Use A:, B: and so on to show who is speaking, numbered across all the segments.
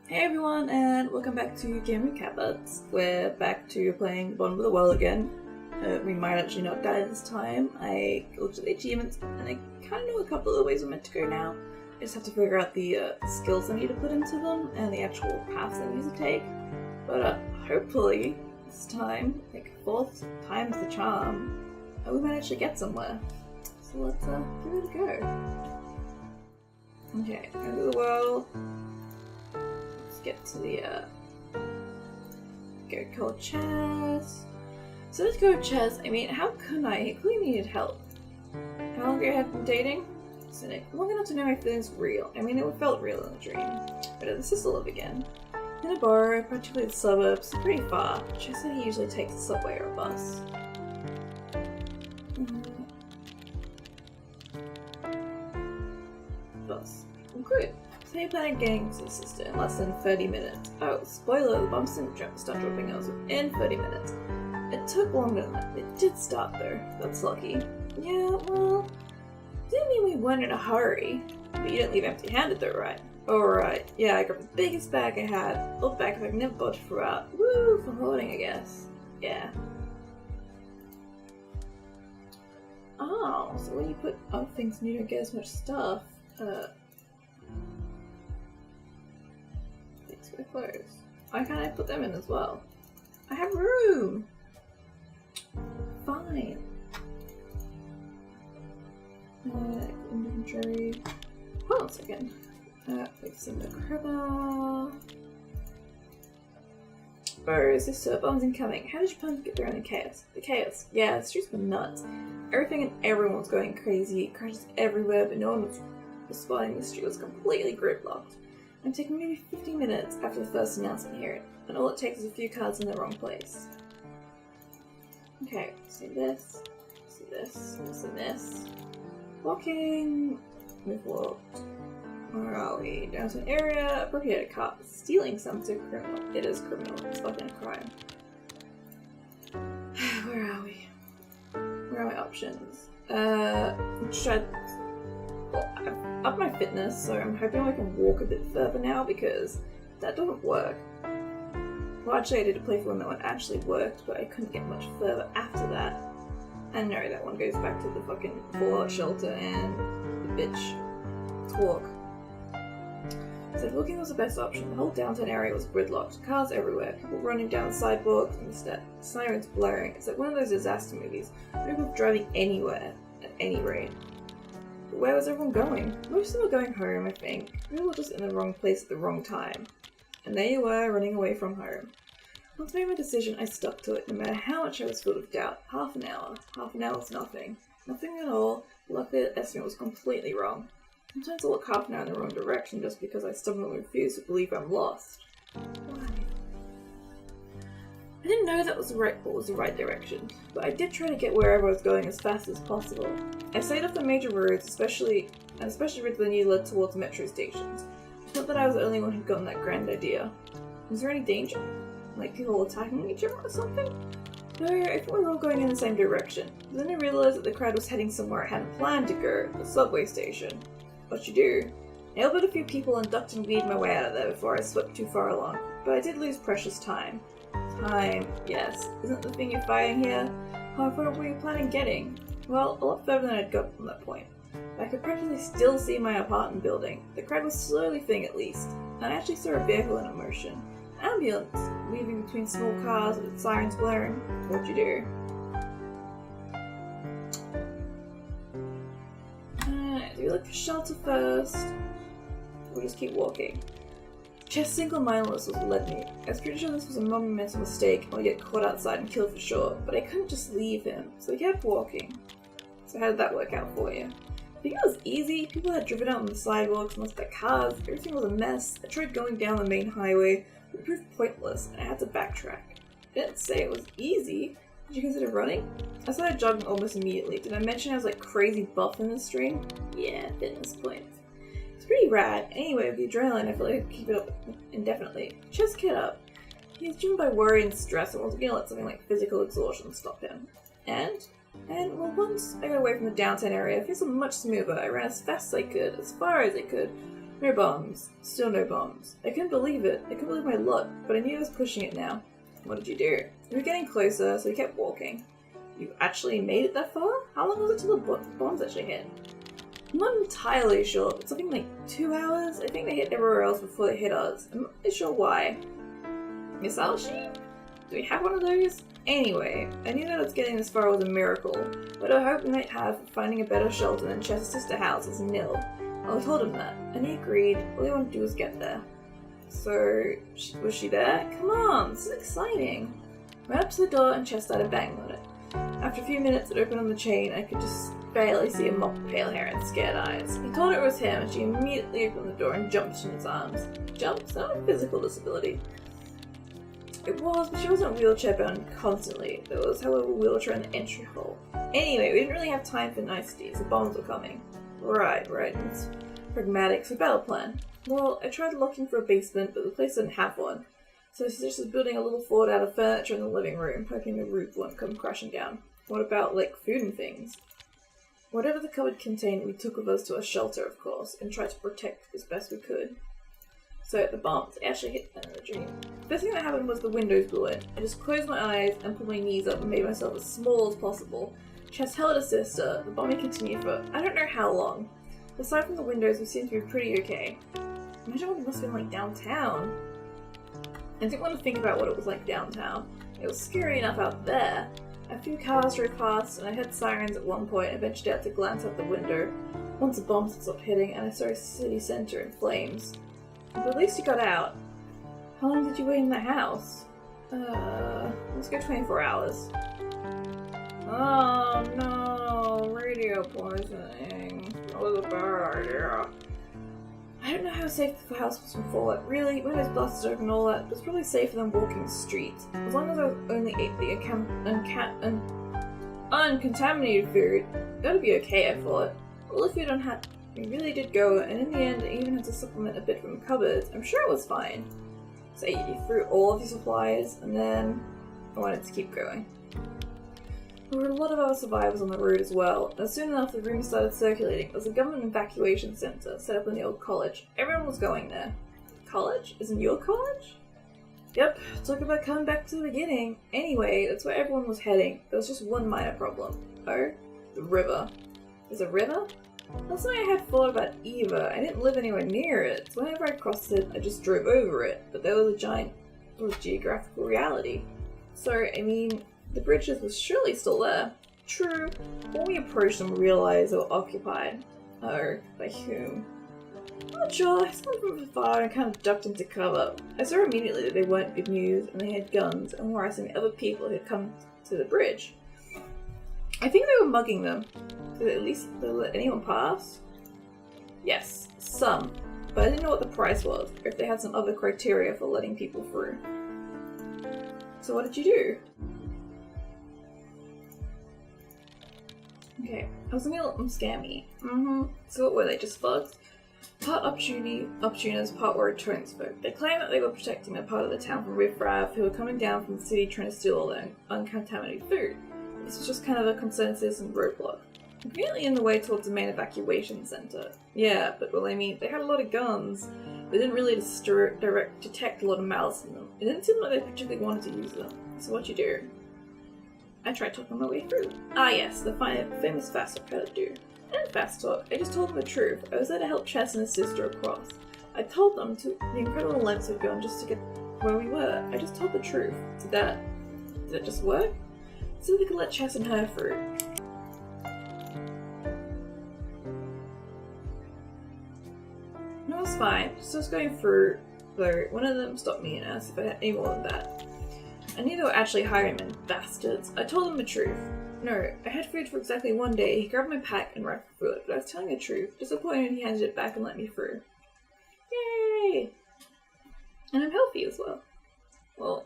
A: Hey everyone, and welcome back to Game Recap Buds. We're back to playing Bond with the World again. We might actually not die this time. I looked at the achievements, and I kind of know a couple of the ways we're meant to go now. I just have to figure out the skills I need to put into them, and the actual paths I need to take. But hopefully, this time, like fourth time's the charm, we might actually get somewhere. So let's give it a go. Okay, go to the world. Get to the go call Chaz. So let's go with Chaz. I mean, how can I? He clearly needed help. How long have you been dating? Cynic. Long enough to know my feelings were real. I mean, it felt real in the dream. But the sister live again. In a borough, practically the suburbs, pretty far. Chaz said he usually takes a subway or a bus. Bus. Oh, good. So you plan on getting to the sister in less than 30 minutes. Oh, spoiler, the bumps didn't start dropping us within 30 minutes. It took longer than that. It did stop though. That's lucky. Yeah, well, didn't mean we weren't in a hurry. But you didn't leave empty-handed though, right? Alright, yeah, I grabbed the biggest bag I had. Old backpack I never bought for out. Woo, for hoarding, I guess. Yeah. Oh, so when you put other things and you don't get as much stuff, my clothes. Why can't I put them in as well? I have room! Fine. Inventory. Hold on a second. Fixing the crowbar. Oh, is this bombs incoming? How did you plan to get around the chaos? The chaos. Yeah, the streets were nuts. Everything and everyone was going crazy. Crashes everywhere, but no one was responding. The street was completely gridlocked. I'm taking maybe 15 minutes after the first announcement here, and all it takes is a few cards in the wrong place. Okay, see this, see this, see this. Walking, we've walked. Where are we? Downtown area, appropriated cop. Stealing something criminal. It is criminal. It's fucking a crime. Where are we? Where are my options? Should I've upped my fitness, so I'm hoping I can walk a bit further now because that doesn't work. Well, actually I did a playthrough one that one actually worked, but I couldn't get much further after that. And no, that one goes back to the fucking fallout shelter and the bitch talk. So walking was the best option. The whole downtown area was gridlocked, cars everywhere, people running down the sidewalks and the sirens blaring. It's like one of those disaster movies. People driving anywhere, at any rate. But where was everyone going? Most of them were going home, I think. We were just in the wrong place at the wrong time. And there you were, running away from home. Once I made my decision, I stuck to it, no matter how much I was filled with doubt. Half an hour. Half an hour was nothing. Nothing at all. Luckily, the estimate was completely wrong. Sometimes I look half an hour in the wrong direction just because I stubbornly refuse to believe I'm lost. Why? I didn't know that was what was the right direction, but I did try to get wherever I was going as fast as possible. I stayed off the major roads, especially routes that needed led towards metro stations. It's not that I was the only one who'd gotten that grand idea. Was there any danger? Like people attacking each other or something? No, I thought we were all going in the same direction. But then I realized that the crowd was heading somewhere I hadn't planned to go, the subway station. What you do? I elbowed a few people and ducked and weaved my way out of there before I swept too far along, but I did lose precious time. Time, yes. Isn't the thing you're fighting here? How far were you planning getting? Well, a lot further than I'd got from that point. I could practically still see my apartment building. The crowd was slowly thinning at least, and I actually saw a vehicle in motion. An ambulance, weaving between small cars with its sirens blaring. What'd you do? Do we look for shelter first? We'll just keep walking. Just single-mindedness was what led me. I was pretty sure this was a monumental mistake and I'd get caught outside and killed for sure, but I couldn't just leave him, so we kept walking. So how did that work out for you? I think it was easy. People had driven out on the sidewalks, lost their cars, everything was a mess. I tried going down the main highway, but it proved pointless, and I had to backtrack. I didn't say it was easy. Did you consider running? I started jogging almost immediately. Did I mention I was like crazy buff in the stream? Yeah, fitness points. It's pretty rad. Anyway, with the adrenaline, I feel like I could keep it up indefinitely. Just get up. He was driven by worry and stress and wasn't gonna let something like physical exhaustion stop him. And well, once I got away from the downtown area, I felt much smoother. I ran as fast as I could, as far as I could, No bombs. Still no bombs. I couldn't believe it. I couldn't believe my luck, but I knew I was pushing it now. What did you do? We were getting closer, so we kept walking. You actually made it that far? How long was it till the bombs actually hit? I'm not entirely sure, but something like 2 hours? I think they hit everywhere else before they hit us. I'm not really sure why. Misashi? Do we have one of those? Anyway, I knew that us getting this far was a miracle, but I hoped we might have finding a better shelter than Chess's sister house is nil. I told him that, and he agreed. All he wanted to do was get there. So, was she there? Come on, this is exciting. I went up to the door and Chess started banging on it. After a few minutes, it opened on the chain. I could just barely see a mop of pale hair and scared eyes. He told her it was him, and she immediately opened the door and jumped in his arms. Jump's not a physical disability. It was, but she wasn't wheelchair bound constantly. There was, however, a wheelchair in the entry hall. Anyway, we didn't really have time for niceties. The bombs were coming. Right. It's pragmatic, so battle plan. Well, I tried looking for a basement, but the place didn't have one. So I suggested building a little fort out of furniture in the living room, hoping the roof wouldn't come crashing down. What about, like, food and things? Whatever the cupboard contained, we took with us to a shelter, of course, and tried to protect as best we could. So, the bombs actually hit them in the dream. The first thing that happened was the windows blew in. I just closed my eyes and put my knees up and made myself as small as possible. Chess held her sister. The bombing continued for I don't know how long. Aside from the windows, we seemed to be pretty okay. Imagine what it must have been like downtown. I didn't want to think about what it was like downtown. It was scary enough out there. A few cars drove past, and I heard sirens at one point and ventured out to glance out the window. Once the bombs had stopped hitting, and I saw a city centre in flames. But at least you got out. How long did you wait in the house? Let's go 24 hours. Oh no, radio poisoning. That was a bad idea. I don't know how safe the house was from fallout. Really, windows blasted open and all that, but it's probably safer than walking the streets. As long as I only ate the uncontaminated food, that'd be okay, I thought. All the food we really did go, and in the end, I even had to supplement a bit from the cupboards. I'm sure it was fine. So you threw all of your supplies, and then I wanted to keep going. There were a lot of other survivors on the road as well, and soon enough the rumors started circulating. There was a government evacuation centre set up in the old college. Everyone was going there. College? Isn't your college? Yep, talk about coming back to the beginning. Anyway, that's where everyone was heading. There was just one minor problem. Oh? The river. There's a river? That's something I had thought about either. I didn't live anywhere near it, so whenever I crossed it, I just drove over it. But there was geographical reality. So, I mean, the bridges was surely still there. True. When we approached them, we realized they were occupied. Oh, by whom? I'm not sure. I saw them from afar and kind of ducked into cover. I saw immediately that they weren't good news, and they had guns and were harassing other people who had come to the bridge. I think they were mugging them. Did at least they let anyone pass? Yes, some. But I didn't know what the price was, or if they had some other criteria for letting people through. So what did you do? Okay, I was gonna let them scare me. So what were they, just thugs? Part opportunists, part worried townsfolk. They claimed that they were protecting a part of the town from riffraff who were coming down from the city trying to steal all their uncontaminated food. This was just kind of a concerned citizen roadblock. Completely in the way towards the main evacuation center. Yeah, but well, I mean, they had a lot of guns. They didn't really detect a lot of malice in them. It didn't seem like they particularly wanted to use them. So what'd you do? I tried talking my way through. Ah yes, the famous fast talk how to do. I didn't fast talk, I just told them the truth. I was there to help Chess and his sister across. I told them the incredible lengths we'd gone just to get where we were. I just told the truth. Did that just work? So they could let Chess and her through. No, it was fine. Just was going through, though one of them stopped me and asked if I had any more than that. I knew they were actually highwaymen, bastards. I told them the truth. No, I had food for exactly 1 day. He grabbed my pack and rifled through it, but I was telling the truth. Disappointed, he handed it back and let me through. Yay! And I'm healthy as well. Well,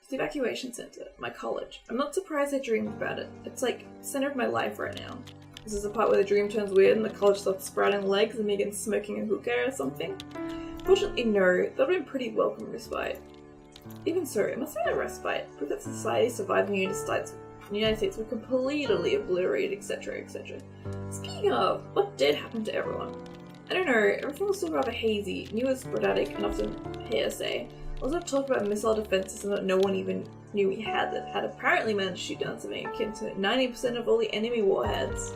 A: it's the evacuation center, my college. I'm not surprised I dreamed about it. It's like the center of my life right now. This is the part where the dream turns weird and the college starts sprouting legs and begins smoking a hookah or something. Fortunately, no. That would have been pretty welcome respite. Even so, it must have been a respite, proof that society survived and unity the United States were completely obliterated, etc., etc. Speaking of, what did happen to everyone? I don't know, everything was still rather hazy, new and sporadic, and often hearsay. Also talked about missile defense system that no one even knew we had that had apparently managed to shoot down something akin to 90% of all the enemy warheads.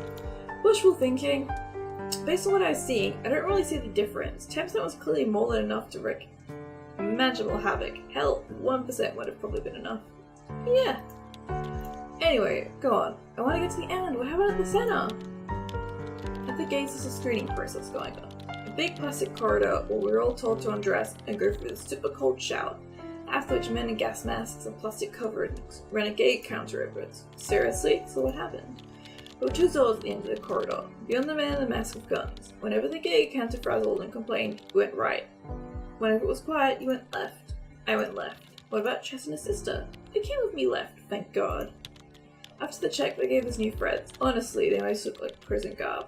A: Wishful thinking. Based on what I was seeing, I don't really see the difference. 10% was clearly more than enough to wreak imaginable havoc. Hell, 1% would have probably been enough. But yeah. Anyway, go on. I want to get to the end. What happened at the center? At the gates is a screening process going on. A big plastic corridor where we're all told to undress and go through the super cold shower, after which men in gas masks and plastic covered renegade counter efforts. Seriously? So what happened? There were two doors at the end of the corridor. Beyond the man in the mask with guns. Whenever the gay counter-frazzled and complained, you went right. Whenever it was quiet, you went left. I went left. What about Chess and his sister? They came with me left, thank God. After the check, they gave us new threads. Honestly, they might look like prison garb.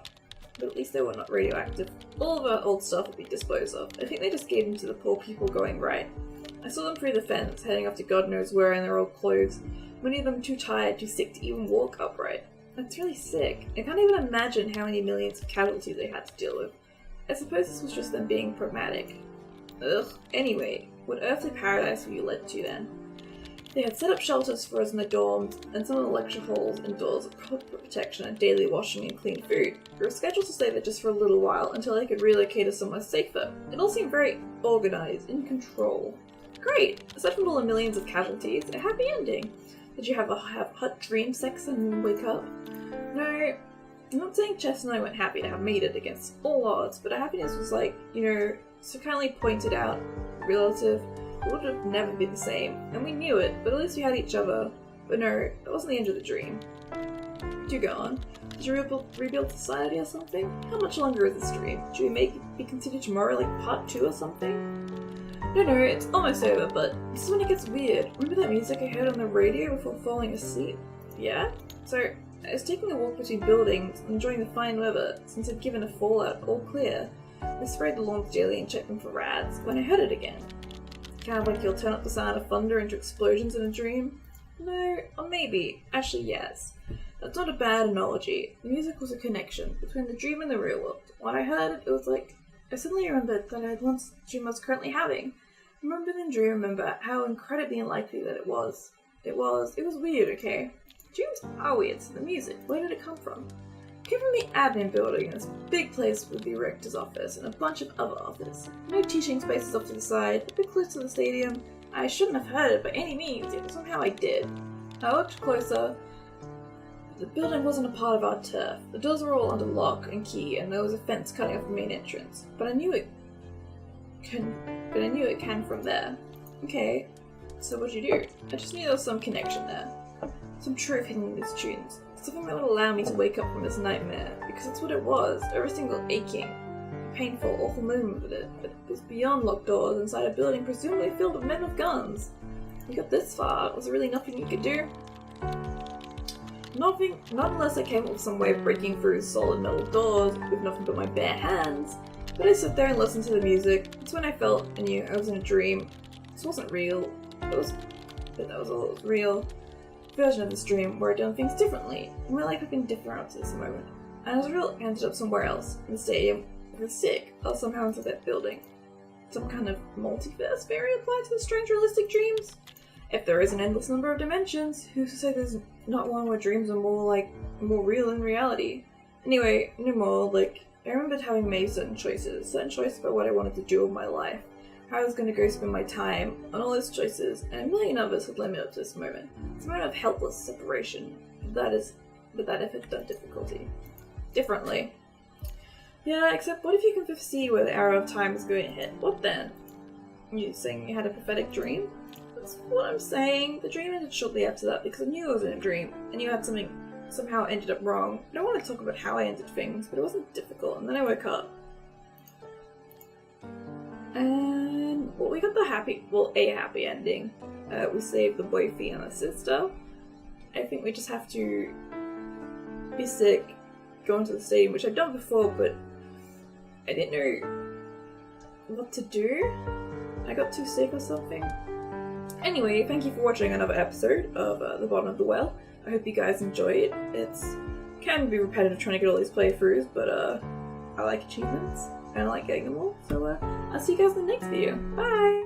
A: But at least they were not radioactive. All of our old stuff would be disposed of. I think they just gave them to the poor people going right. I saw them through the fence, heading off to God knows where in their old clothes. Many of them too tired, too sick to even walk upright. That's really sick. I can't even imagine how many millions of casualties they had to deal with. I suppose this was just them being pragmatic. Ugh. Anyway, what earthly paradise were you led to then? They had set up shelters for us in the dorms, and some of the lecture halls and doors of proper protection and daily washing and clean food. We were scheduled to stay there just for a little while until they could relocate us somewhere safer. It all seemed very organised, in control. Great! Aside from all the millions of casualties, a happy ending. Did you have hot dream sex and wake up? No, I'm not saying Chess and I weren't happy to have made it against all odds, but our happiness was like, so kindly pointed out, relative. It would have never been the same, and we knew it, but at least we had each other. But no, it wasn't the end of the dream. Do go on. Did you rebuild society or something? How much longer is this dream? Should we make it be continued tomorrow, like part 2 or something? No, it's almost over, but this is when it gets weird. Remember that music I heard on the radio before falling asleep? Yeah? So, I was taking a walk between buildings, enjoying the fine weather, since I'd given a fallout all clear. I sprayed the lawns daily and checked them for rads, when I heard it again. Kind of like you'll turn up the sound of thunder into explosions in a dream? No, or maybe. Actually, yes. That's not a bad analogy. The music was a connection between the dream and the real world. When I heard it, it was like I suddenly remembered that I had once dream I was currently having. Remember how incredibly unlikely that it was. It was weird, okay? Dreams are weird, so the music, where did it come from? It came from the admin building in this big place with the rector's office and a bunch of other offices. No teaching spaces off to the side, a bit close to the stadium. I shouldn't have heard it by any means, yet somehow I did. I looked closer. The building wasn't a part of our turf. The doors were all under lock and key, and there was a fence cutting off the main entrance. But I knew it came from there. Okay, so what'd you do? I just knew there was some connection there. Some truth hidden in these tunes. Something that would allow me to wake up from this nightmare, because that's what it was. Every single aching, painful, awful moment with it. But it was beyond locked doors, inside a building presumably filled with men with guns. We got this far. Was there really nothing you could do? Nothing, not unless I came up with some way of breaking through solid metal doors with nothing but my bare hands. But I sat there and listened to the music. That's when I felt I knew I was in a dream. This wasn't real. But that was all that was real. Version of this dream where I'd done things differently. My life had been different up to this moment. And as real, I ended up somewhere else, in the stadium, with a sick, or somehow into that building. Some kind of multiverse theory applied to the strange realistic dreams? If there is an endless number of dimensions, who's to say there's not one where dreams are more real than reality? Anyway, no more, I remembered having made certain choices about what I wanted to do with my life, how I was going to go spend my time, and all those choices, and a million others had led me up to this moment. It's a moment of helpless separation, but that if it's done differently. Yeah, except what if you can foresee where the arrow of time is going to hit? What then? You saying you had a prophetic dream? That's what I'm saying. The dream ended shortly after that because I knew I was in a dream, and you had something somehow ended up wrong. I don't want to talk about how I ended things, but it wasn't difficult, and then I woke up. And, well, we got a happy ending. We saved the boyfriend and the sister. I think we just have to be sick, go into the stadium, which I've done before, but I didn't know what to do. I got too sick or something. Anyway, thank you for watching another episode of The Bottom of the Well. I hope you guys enjoy it. It's can be repetitive trying to get all these playthroughs, but I like achievements and I like getting them all. So I'll see you guys in the next video. Bye!